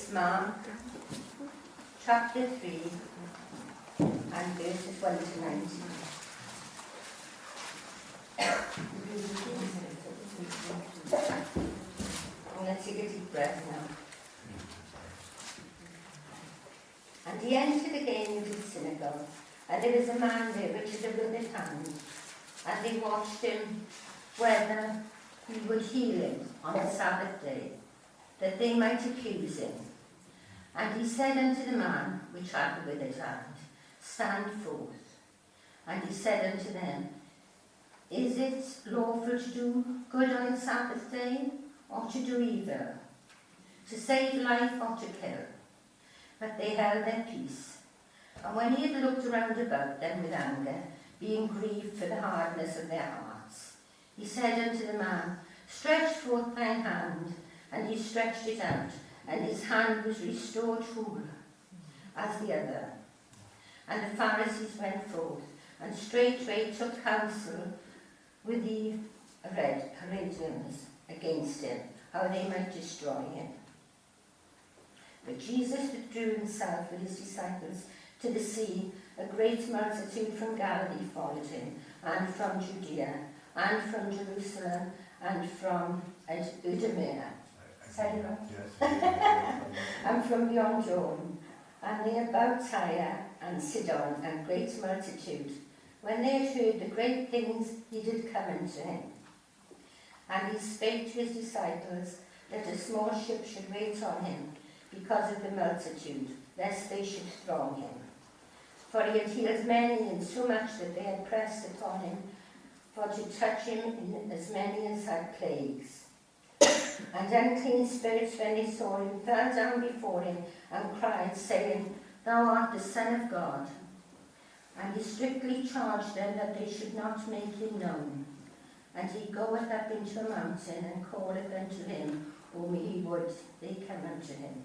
It's Mark, chapter 3, and verses 1 to 19. I'm going to take a deep breath now. And he entered again into the synagogue, and there was a man there which had a withered hand, and they watched him whether he would heal him on the Sabbath day, that they might accuse him. And he said unto the man which had the withered hand, Stand forth. And he said unto them, Is it lawful to do good on the Sabbath day, or to do evil, to save life or to kill? But they held their peace. And when he had looked around about them with anger, being grieved for the hardness of their hearts, he said unto the man, Stretch forth thine hand. And he stretched it out, and his hand was restored whole, as the other. And the Pharisees went forth, and straightway took counsel with the Herodians against him, how they might destroy him. But Jesus withdrew himself with his disciples to the sea. A great multitude from Galilee followed him, and from Judea, and from Jerusalem, and from Idumea, and from beyond Jordan, and near about Tyre and Sidon, and great multitude, when they had heard the great things he did come unto him. And he spake to his disciples that a small ship should wait on him, because of the multitude, lest they should throng him. For he had healed many, and so much that they had pressed upon him, for to touch him in as many as had plagues. And unclean spirits, when they saw him, fell down before him, and cried, saying, Thou art the Son of God. And he strictly charged them that they should not make him known. And he goeth up into a mountain, and calleth unto him whom he would they come unto him.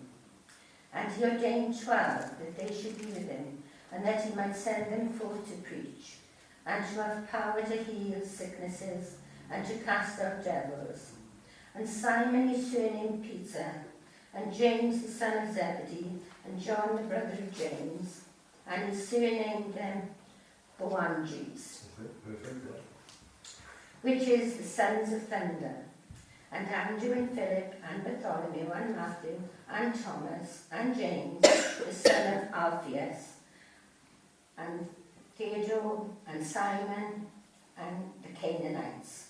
And he ordained 12, that they should be with him, and that he might send them forth to preach, and to have power to heal sicknesses, and to cast out devils. And Simon his surname Peter, and James the son of Zebedee, and John the brother of James, and he surnamed them Boanerges, which is the sons of thunder, and Andrew and Philip, and Bartholomew, and Matthew, and Thomas, and James, the son of Alphaeus, and Theodore, and Simon, and the Canaanites,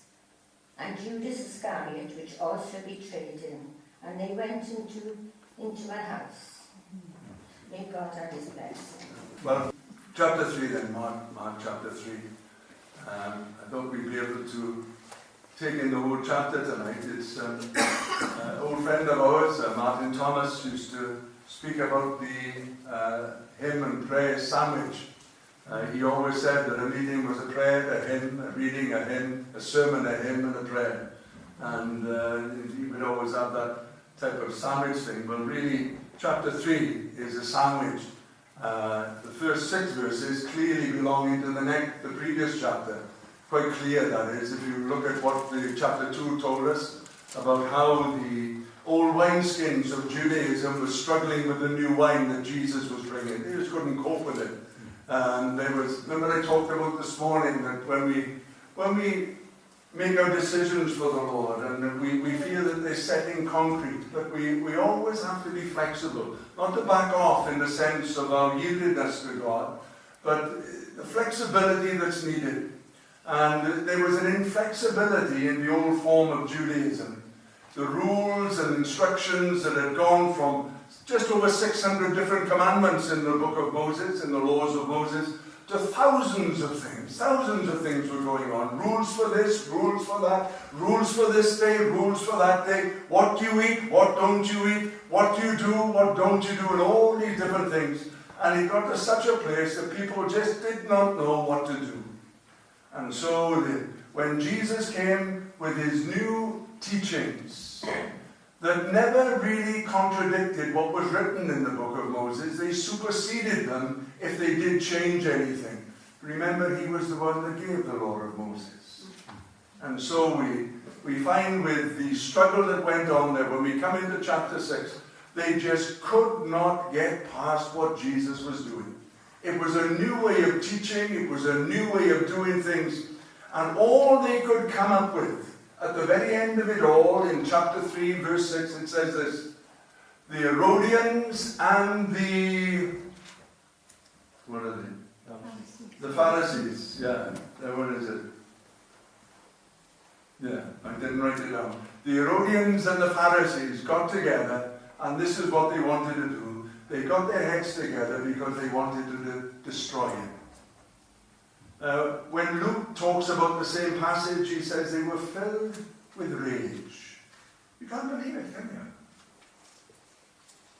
and Judas Iscariot, which also betrayed him. And they went into a house. May God have his blessing. Well, chapter 3 then, Mark chapter 3. I thought we'd be able to take in the whole chapter tonight. It's an old friend of ours, Martin Thomas, used to speak about the hymn and prayer sandwich. He always said that a meeting was a prayer, a hymn, a reading, a hymn, a sermon, a hymn, and a prayer. And he would always have that type of sandwich thing. But really, chapter 3 is a sandwich. The first 6 verses clearly belong into the previous chapter. Quite clear, that is, if you look at what the chapter 2 told us about how the old wineskins of Judaism were struggling with the new wine that Jesus was bringing. They just couldn't cope with it. And remember I talked about this morning that when we make our decisions for the Lord and we feel that they're set in concrete, but we always have to be flexible, not to back off in the sense of our yieldedness to God, but the flexibility that's needed. And there was an inflexibility in the old form of Judaism. The rules and instructions that had gone from just over 600 different commandments in the book of Moses, in the laws of Moses, to thousands of things were going on. Rules for this, rules for that, rules for this day, rules for that day. What do you eat, what don't you eat, what do you do, what don't you do, and all these different things. And it got to such a place that people just did not know what to do. And so when Jesus came with his new teachings that never really contradicted what was written in the book of Moses, they superseded them if they did change anything. Remember, he was the one that gave the law of Moses. And so we find with the struggle that went on there, when we come into chapter 6, They just could not get past what Jesus was doing. It was a new way of teaching. It was a new way of doing things. And all they could come up with, at the very end of it all, in chapter 3, verse 6, it says this: the Herodians and the... what are they? The Pharisees. Yeah. What is it? Yeah, I didn't write it down. The Herodians and the Pharisees got together, and this is what they wanted to do. They got their heads together because they wanted to destroy him. When Luke talks about the same passage, he says they were filled with rage. You can't believe it, can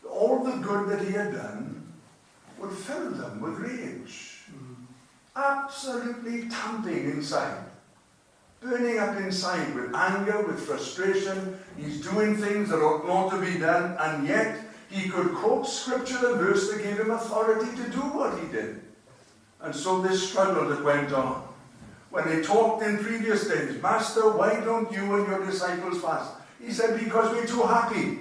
you? All the good that he had done would fill them with rage. Absolutely tamping inside. Burning up inside with anger, with frustration. He's doing things that ought not to be done, and yet he could quote scripture and verse that gave him authority to do what he did. And so this struggle that went on. When they talked in previous days, Master, why don't you and your disciples fast? He said, because we're too happy.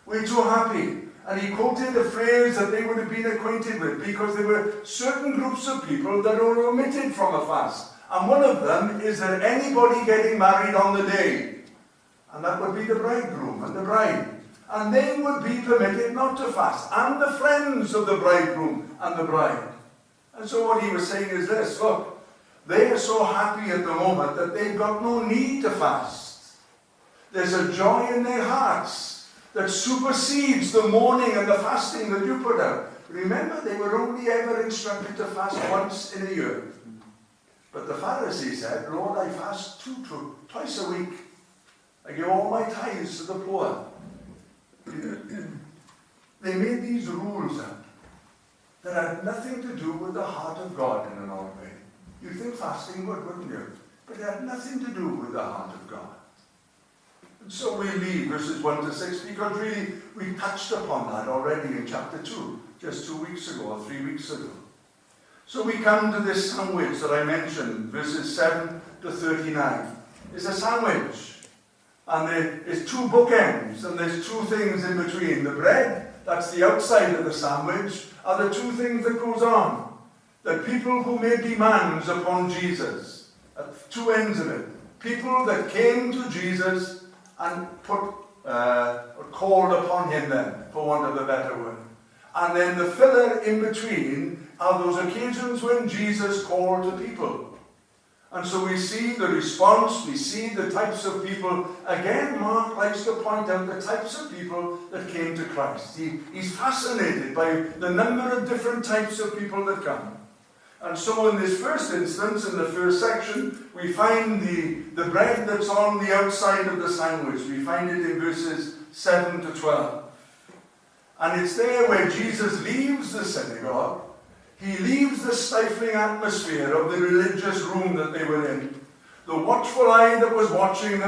We're too happy. And he quoted a phrase that they would have been acquainted with, because there were certain groups of people that were omitted from a fast. And one of them is that anybody getting married on the day, and that would be the bridegroom and the bride, and they would be permitted not to fast, and the friends of the bridegroom and the bride. And so what he was saying is this: look, they are so happy at the moment that they've got no need to fast. There's a joy in their hearts that supersedes the mourning and the fasting that you put out. Remember, they were only ever instructed to fast once in a year. But the Pharisee said, Lord, I fast twice a week. I give all my tithes to the poor. They made these rules up that had nothing to do with the heart of God in an odd way. You'd think fasting would, wouldn't you? But it had nothing to do with the heart of God. And so we leave verses 1 to 6, because really we touched upon that already in chapter 2, just 2 weeks ago or 3 weeks ago. So we come to this sandwich that I mentioned, verses 7 to 39. It's a sandwich. And there is two bookends, and there's two things in between. The bread, that's the outside of the sandwich, are the two things that goes on. The people who made demands upon Jesus, at two ends of it. People that came to Jesus and called upon him then, for want of a better word. And then the filler in between are those occasions when Jesus called to people. And so we see the response, we see the types of people. Again, Mark likes to point out the types of people that came to Christ. He's fascinated by the number of different types of people that come. And so in this first instance, in the first section, we find the bread that's on the outside of the sandwich. We find it in verses 7 to 12. And it's there where Jesus leaves the synagogue. He leaves the stifling atmosphere of the religious room that they were in. The watchful eye that was watching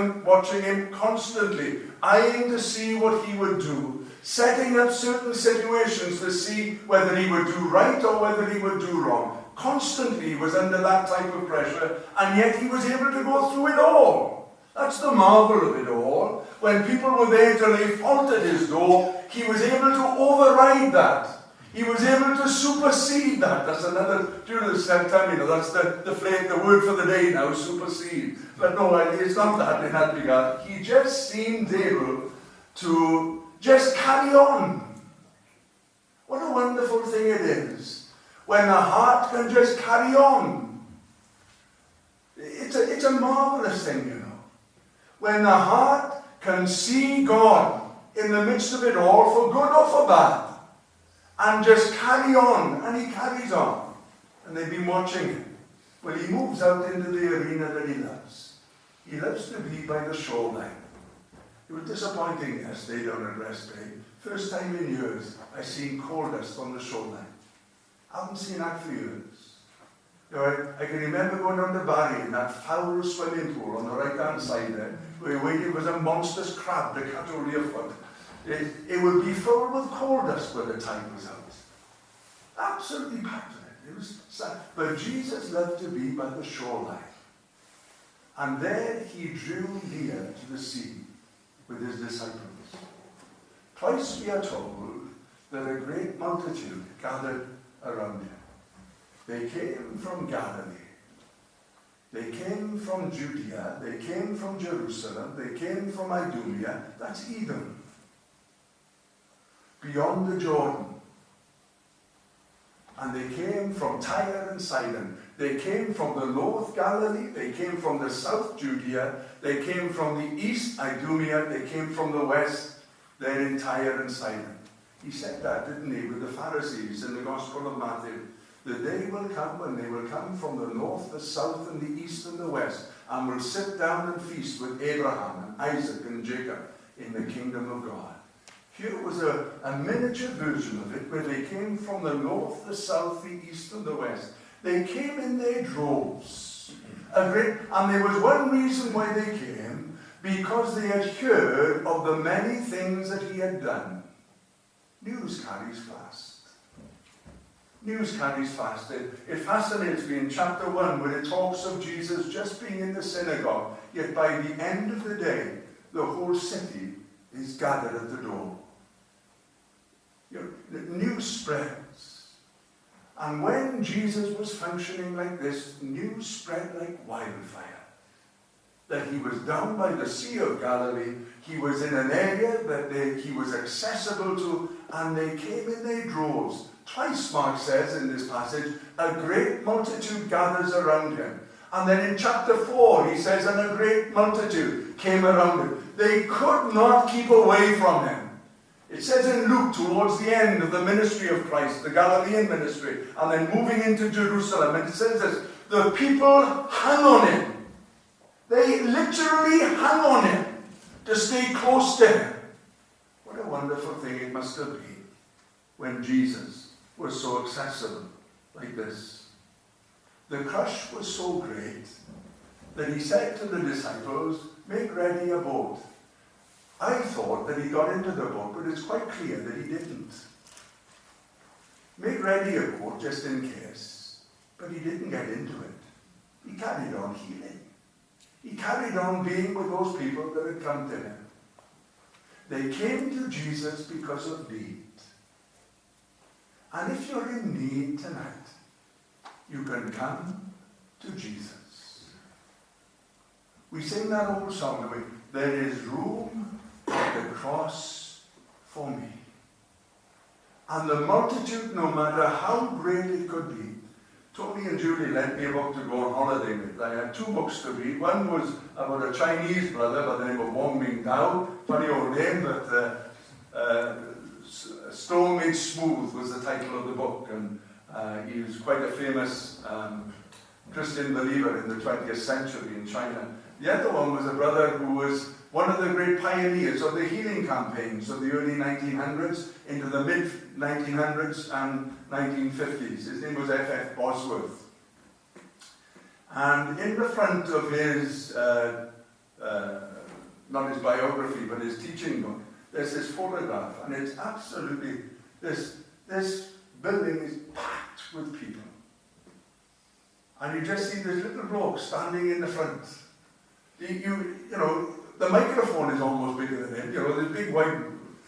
him constantly, eyeing to see what he would do, setting up certain situations to see whether he would do right or whether he would do wrong. Constantly he was under that type of pressure, and yet he was able to go through it all. That's the marvel of it all. When people were there to lay fault at his door, he was able to override that. He was able to supersede that. That's another, during the September, that's the word for the day now, supersede. But no, it's not that in that regard. He just seemed able to just carry on. What a wonderful thing it is when the heart can just carry on. It's a marvelous thing, you know. When the heart can see God in the midst of it all, for good or for bad, and just carry on, and he carries on. And they've been watching him. Well, he moves out into the arena that he loves. He loves to be by the shoreline. It was disappointing yesterday down at Rest Bay. First time in years I've seen coal dust on the shoreline. I haven't seen that for years. You know, I can remember going down to Barry in that foul swimming pool on the right-hand side there, where waiting was a monstrous crab that cut over your foot. It would be filled with coal dust when the tide was out. Absolutely packed with it. It was sad. But Jesus loved to be by the shoreline. And there he drew near to the sea with his disciples. Twice we are told that a great multitude gathered around him. They came from Galilee. They came from Judea. They came from Jerusalem. They came from Idumea. That's Edom. Beyond the Jordan. And they came from Tyre and Sidon. They came from the north Galilee. They came from the south Judea. They came from the east Idumea. They came from the west. They're in Tyre and Sidon. He said that, didn't he, with the Pharisees in the Gospel of Matthew. The day will come when they will come from the north, the south, and the east and the west, and will sit down and feast with Abraham and Isaac and Jacob in the kingdom of God. Here was a miniature version of it, where they came from the north, the south, the east, and the west. They came in their droves. And there was one reason why they came, because they had heard of the many things that he had done. News carries fast. News carries fast. It fascinates me in chapter 1 when it talks of Jesus just being in the synagogue, yet by the end of the day, the whole city is gathered at the door. News spreads. And when Jesus was functioning like this, news spread like wildfire. That he was down by the Sea of Galilee, he was in an area that he was accessible to, and they came in their droves. Twice, Mark says in this passage, a great multitude gathers around him. And then in chapter 4, he says, and a great multitude came around him. They could not keep away from him. It says in Luke, towards the end of the ministry of Christ, the Galilean ministry, and then moving into Jerusalem, and it says this, the people hung on him. They literally hung on him to stay close to him. What a wonderful thing it must have been when Jesus was so accessible like this. The crush was so great that he said to the disciples, make ready a boat. I thought that he got into the boat, but it's quite clear that he didn't. Make ready a boat just in case, but he didn't get into it. He carried on healing. He carried on being with those people that had come to him. They came to Jesus because of need. And if you're in need tonight, you can come to Jesus. We sing that old song, don't we? There is room at the cross for me. And the multitude, no matter how great it could be, Tony and Julie lent me a book to go on holiday with. I had 2 books to read. One was about a Chinese brother by the name of Wong Ming Dao. Funny old name, but Stone Made Smooth was the title of the book. And he was quite a famous Christian believer in the 20th century in China. The other one was a brother who was one of the great pioneers of the healing campaigns of the early 1900s into the mid-1900s and 1950s. His name was F.F. Bosworth. And in the front of his, not his biography, but his teaching book, there's this photograph, and it's absolutely, this building is packed with people. And you just see this little bloke standing in the front. You know, the microphone is almost bigger than him, you know, this big white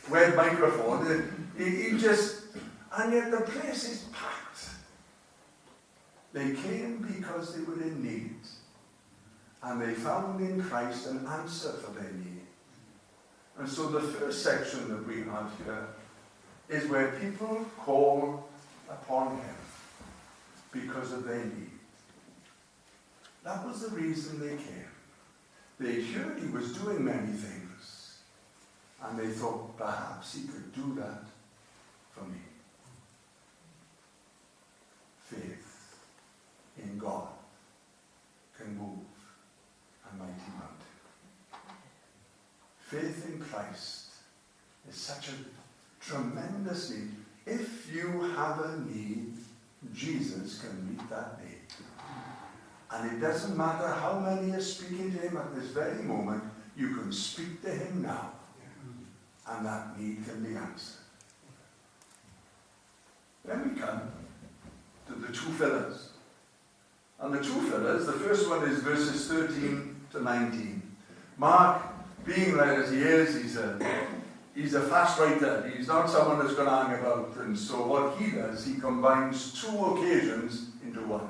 red microphone. And yet the place is packed. They came because they were in need. And they found in Christ an answer for their need. And so the first section that we have here is where people call upon him because of their need. That was the reason they came. They heard he was doing many things, and they thought perhaps he could do that for me. Faith in God can move a mighty mountain. Faith in Christ is such a tremendous need. If you have a need, Jesus can meet that need. And it doesn't matter how many are speaking to him at this very moment, you can speak to him now, and that need can be answered. Then we come to the 2 fillers. And the 2 fillers, the first one is verses 13 to 19. Mark, being right as he is, he's a fast writer. He's not someone that's going to hang about. And so what he does, he combines two occasions into one.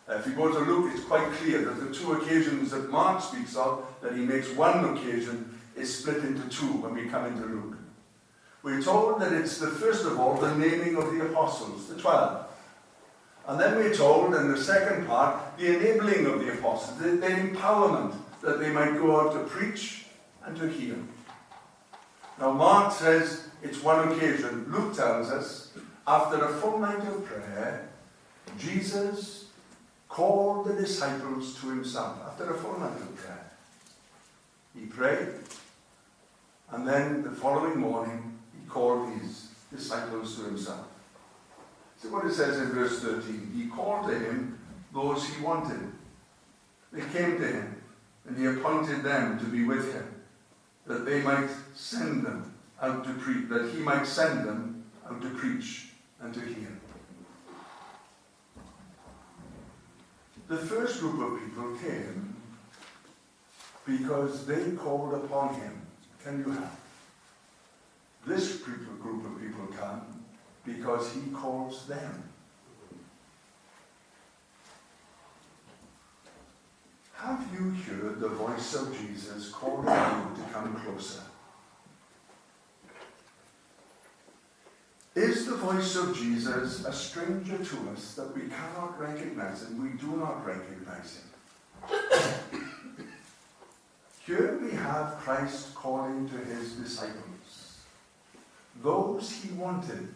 If you go to Luke, it's quite clear that the two occasions that Mark speaks of, that he makes one occasion, is split into two when we come into Luke. We're told that it's first of all, the naming of the apostles, the 12. And then we're told in the second part, the enabling of the apostles, their empowerment, that they might go out to preach and to heal. Now Mark says it's one occasion. Luke tells us, after a full night of prayer, Jesus called the disciples to himself. After a full night of prayer, he prayed, and then the following morning, he called these disciples to himself. See what it says in verse 13. He called to him those he wanted. They came to him, and he appointed them to be with him, that they might send them out to preach, that he might send them out to preach and to heal. The first group of people came because they called upon him. Can you have? This group of people come because he calls them. Have you heard the voice of Jesus calling you to come closer? Is the voice of Jesus a stranger to us that we cannot recognize and we do not recognize him? Here we have Christ calling to his disciples, those he wanted.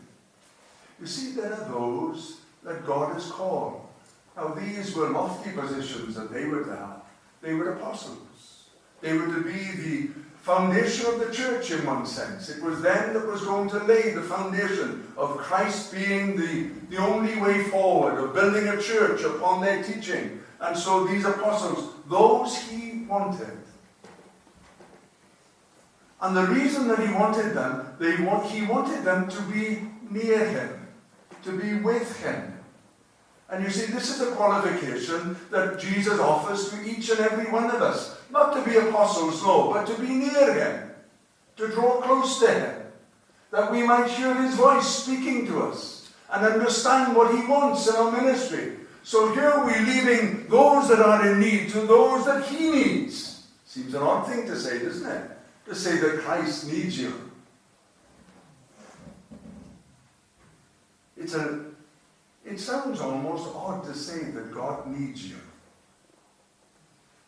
You see, there are those that God has called. Now these were lofty positions that they were to have. They were apostles. They were to be the foundation of the church in one sense. It was them that was going to lay the foundation of Christ being the only way forward, of building a church upon their teaching. And so these apostles, those he wanted. And the reason that he wanted them, he wanted them to be near him, to be with him. And you see, this is a qualification that Jesus offers to each and every one of us. Not to be apostles, no, but to be near him, to draw close to him, that we might hear his voice speaking to us and understand what he wants in our ministry. So here we're leaving those that are in need to those that he needs. Seems an odd thing to say, doesn't it? To say that Christ needs you. It sounds almost odd to say that God needs you.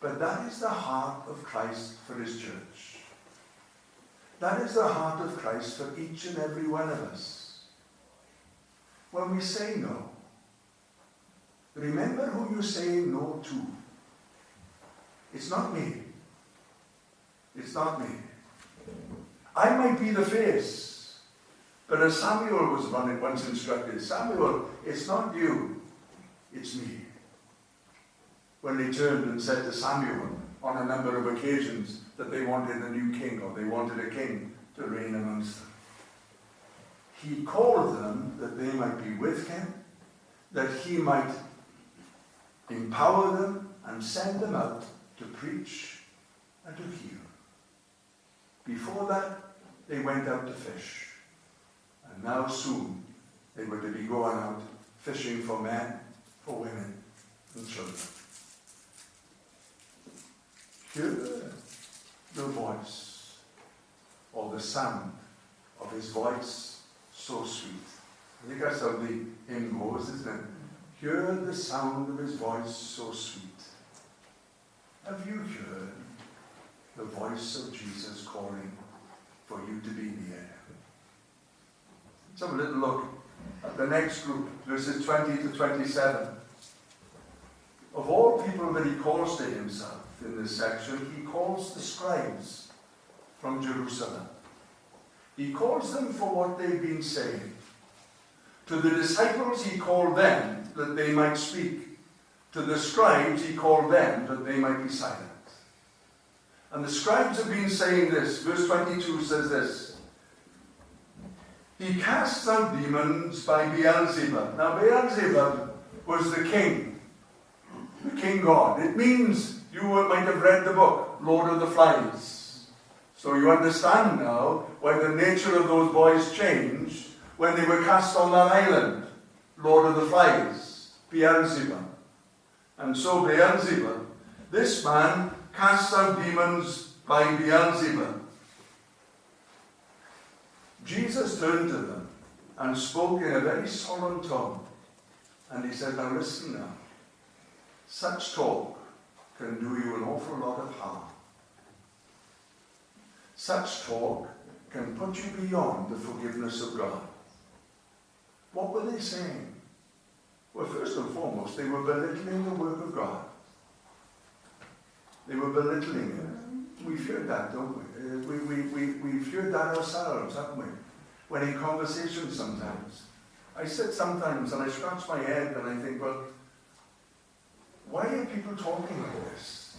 But that is the heart of Christ for his church. That is the heart of Christ for each and every one of us. When we say no, remember who you say no to. It's not me. It's not me. I might be the face. But as Samuel was once instructed, Samuel, it's not you, it's me. When they turned and said to Samuel on a number of occasions that they wanted a new king, or they wanted a king to reign amongst them. He called them that they might be with him, that he might empower them and send them out to preach and to heal. Before that, they went out to fish. And now soon, they were to be going out fishing for men, for women, and children. Hear the voice, or the sound of his voice, so sweet. I think that's how the hymn goes, isn't it? Hear the sound of his voice, so sweet. Have you heard the voice of Jesus calling for you to be near? Let's have a little look at the next group, verses 20 to 27. Of all people that he calls to himself in this section, he calls the scribes from Jerusalem. He calls them for what they've been saying. To the disciples he called them that they might speak. To the scribes he called them that they might be silent. And the scribes have been saying this. Verse 22 says this. He casts out demons by Beelzebub. Now Beelzebub was the king god. It means, you might have read the book, Lord of the Flies. So you understand now why the nature of those boys changed when they were cast on that island, Lord of the Flies, Beelzebub. And so Beelzebub, this man casts out demons by Beelzebub. Jesus turned to them and spoke in a very solemn tone. And he said, now listen now. Such talk can do you an awful lot of harm. Such talk can put you beyond the forgiveness of God. What were they saying? Well, first and foremost, they were belittling the work of God. They were belittling it. We've heard that, don't we? We've heard that ourselves, haven't we? When in conversation sometimes. I sit sometimes and I scratch my head and I think, well, why are people talking like this?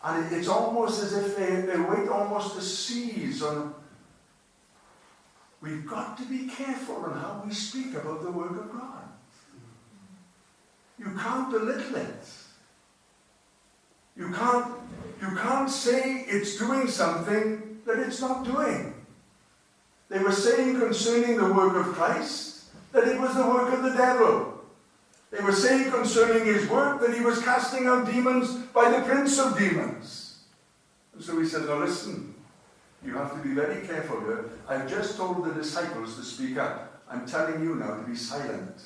And it's almost as if they wait almost to seize on. We've got to be careful on how we speak about the work of God. You can't belittle it. You can't say it's doing something that it's not doing. They were saying concerning the work of Christ that it was the work of the devil. They were saying concerning his work that he was casting out demons by the prince of demons. And so he said, now listen, you have to be very careful here. I've just told the disciples to speak up. I'm telling you now to be silent.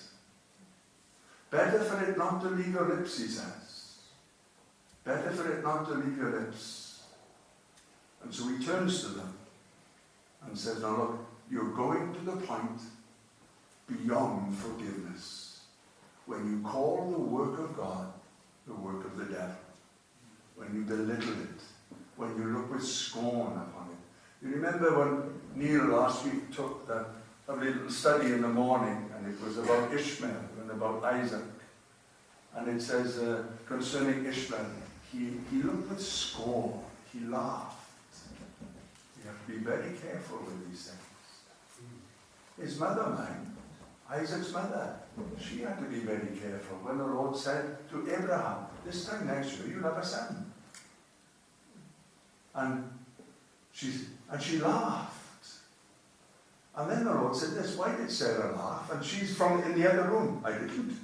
Better for it not to leave your lips, he says. Better for it not to leave your lips. And so he turns to them and says, now look, you're going to the point beyond forgiveness when you call the work of God the work of the devil, when you belittle it, when you look with scorn upon it. You remember when Neil last week took that little study in the morning, and it was about Ishmael and about Isaac, and it says concerning Ishmael, he looked with scorn, he laughed. You have to be very careful with these things. His mother, man, Isaac's mother, she had to be very careful when the Lord said to Abraham, this time next year you'll have a son. And she laughed. And then the Lord said this, why did Sarah laugh? And she's from in the other room. I didn't.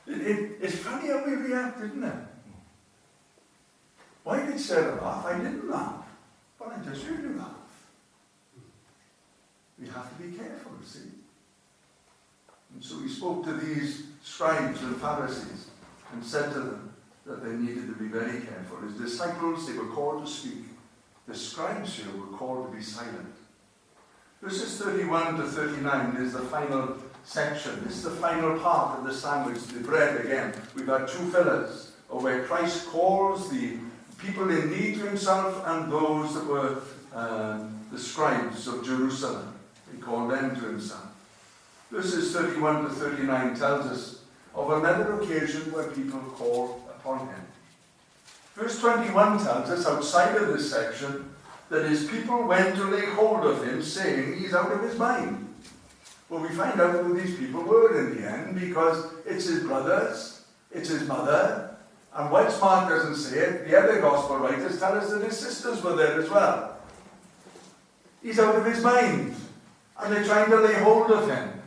It's funny how we react, isn't it? Why did Sarah laugh? I didn't laugh. But I just heard you laugh. We have to be careful, you see. And so he spoke to these scribes and Pharisees and said to them that they needed to be very careful. His disciples, they were called to speak. The scribes here were called to be silent. Verses 31 to 39 is the final section. This is the final part of the sandwich, the bread again. We've had two fillers where Christ calls the people in need to himself and those that were the scribes of Jerusalem. He called them to himself. Verses 31 to 39 tells us of another occasion where people called upon him. Verse 21 tells us, outside of this section, that his people went to lay hold of him, saying he's out of his mind. Well, we find out who these people were in the end, because it's his brothers, it's his mother, and whilst Mark doesn't say it, the other gospel writers tell us that his sisters were there as well. He's out of his mind, and they're trying to lay hold of him.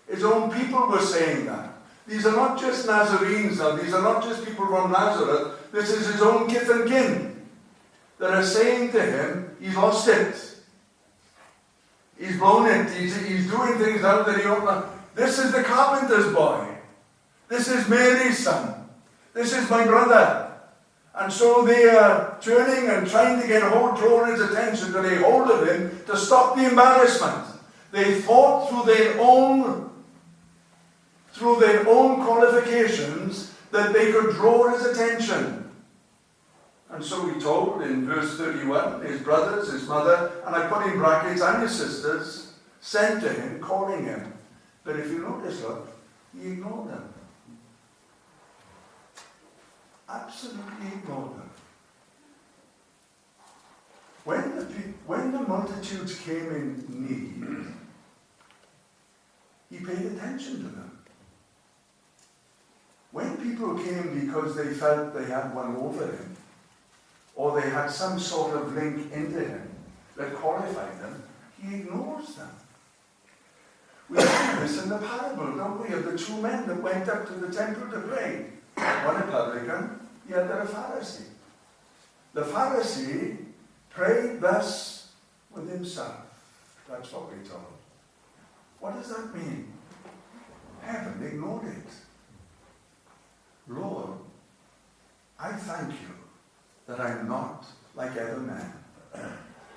His own people were saying that. These are not just Nazarenes now, these are not just people from Nazareth, this is his own kith and kin that are saying to him, he's lost it. He's blown it. He's doing things out that he ought not. This is the carpenter's boy. This is Mary's son. This is my brother. And so they are turning and trying to draw his attention to lay hold of him to stop the embarrassment. They thought through their own qualifications that they could draw his attention. And so we're told in verse 31, his brothers, his mother, and I put in brackets, and his sisters, sent to him, calling him. But if you notice, look, he ignored them. Absolutely ignored them. When the multitudes came in need, he paid attention to them. When people came because they felt they had one over him, or they had some sort of link into him that qualified them, he ignores them. We see this in the parable, don't we, of the two men that went up to the temple to pray. One a publican, the other a Pharisee. The Pharisee prayed thus with himself. That's what we're told. What does that mean? Heaven ignored it. Lord, I thank you that I'm not like other men.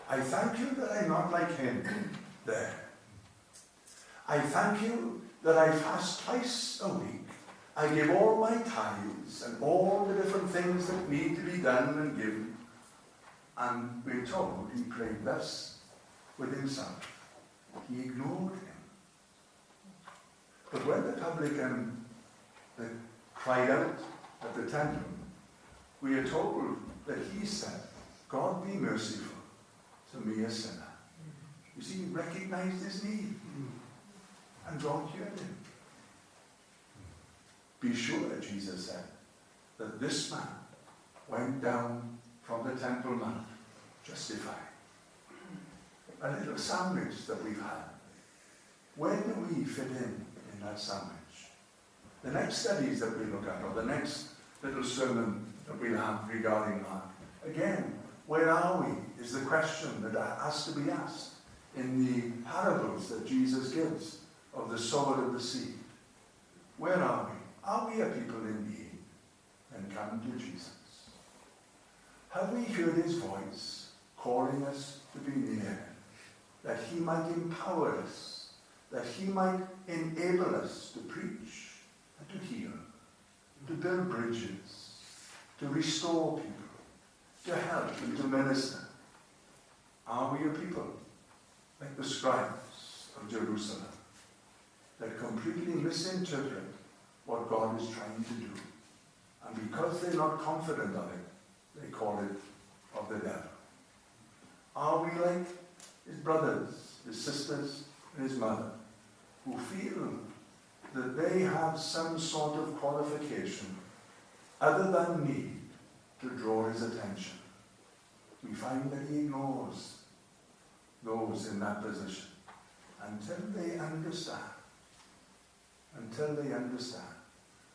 I thank you that I'm not like him there. I thank you that I fast twice a week. I give all my tithes and all the different things that need to be done and given. And we're told he prayed thus with himself. He ignored him. But when the publican cried out at the temple, we are told that he said, God be merciful to me a sinner. You see, he recognized his need. And God heard him. Be sure, Jesus said, that this man went down from the Temple Mount justified. A little sandwich that we've had. Where do we fit in that sandwich? The next studies that we look at, or the next little sermon that we'll have regarding Mark, again, where are we is the question that has to be asked in the parables that Jesus gives of the sower of the seed. Where are we? Are we a people in need? Then come to Jesus. Have we heard his voice calling us to be near, that he might empower us, that he might enable us to preach and to heal, to build bridges, to restore people, to help and to minister? Are we a people like the scribes of Jerusalem that completely misinterpret what God is trying to do? And because they're not confident of it, they call it of the devil. Are we like his brothers, his sisters, and his mother, who feel that they have some sort of qualification other than need to draw his attention? We find that he ignores those in that position until they understand. Until they understand.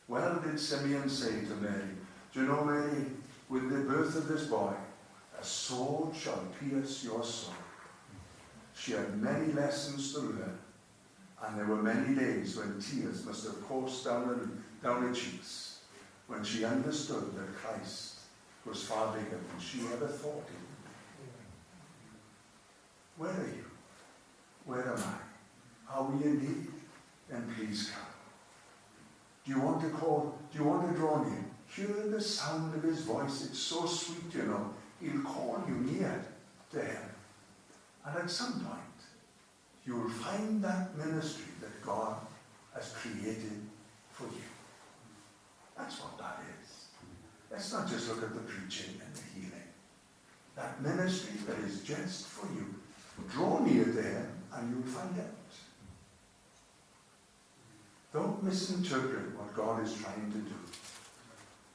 Well did Simeon say to Mary, do you know, Mary, with the birth of this boy, a sword shall pierce your soul. She had many lessons to learn, and there were many days when tears must have coursed down her cheeks, when she understood that Christ was far bigger than she ever thought he would be. Where are you? Where am I? Are we in need? Then please come. Do you want to call? Do you want to draw near? Hear the sound of his voice. It's so sweet, you know. He'll call you near to him. And at some point, you will find that ministry that God has created for you. That's what that is. Let's not just look at the preaching and the healing. That ministry that is just for you. Draw near to him and you'll find out. Don't misinterpret what God is trying to do.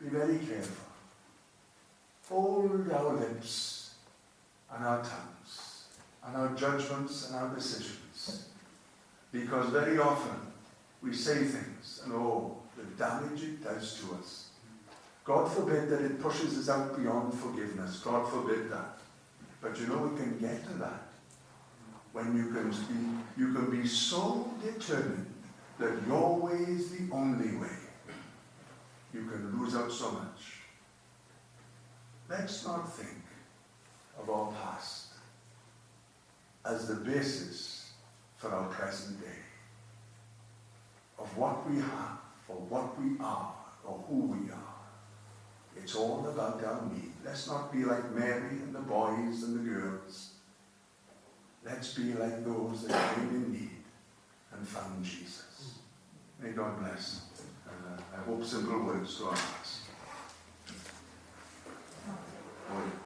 Be very careful. Hold our lips and our tongues and our judgments and our decisions. Because very often we say things and the damage it does to us. God forbid that it pushes us out beyond forgiveness. God forbid that. But you know, we can get to that when you can be so determined that your way is the only way. You can lose out so much. Let's not think of our past as the basis for our present day, of what we have, or what we are, or who we are. It's all about our need. Let's not be like Mary and the boys and the girls. Let's be like those that came in need and found Jesus. May God bless. I hope simple words to our hearts.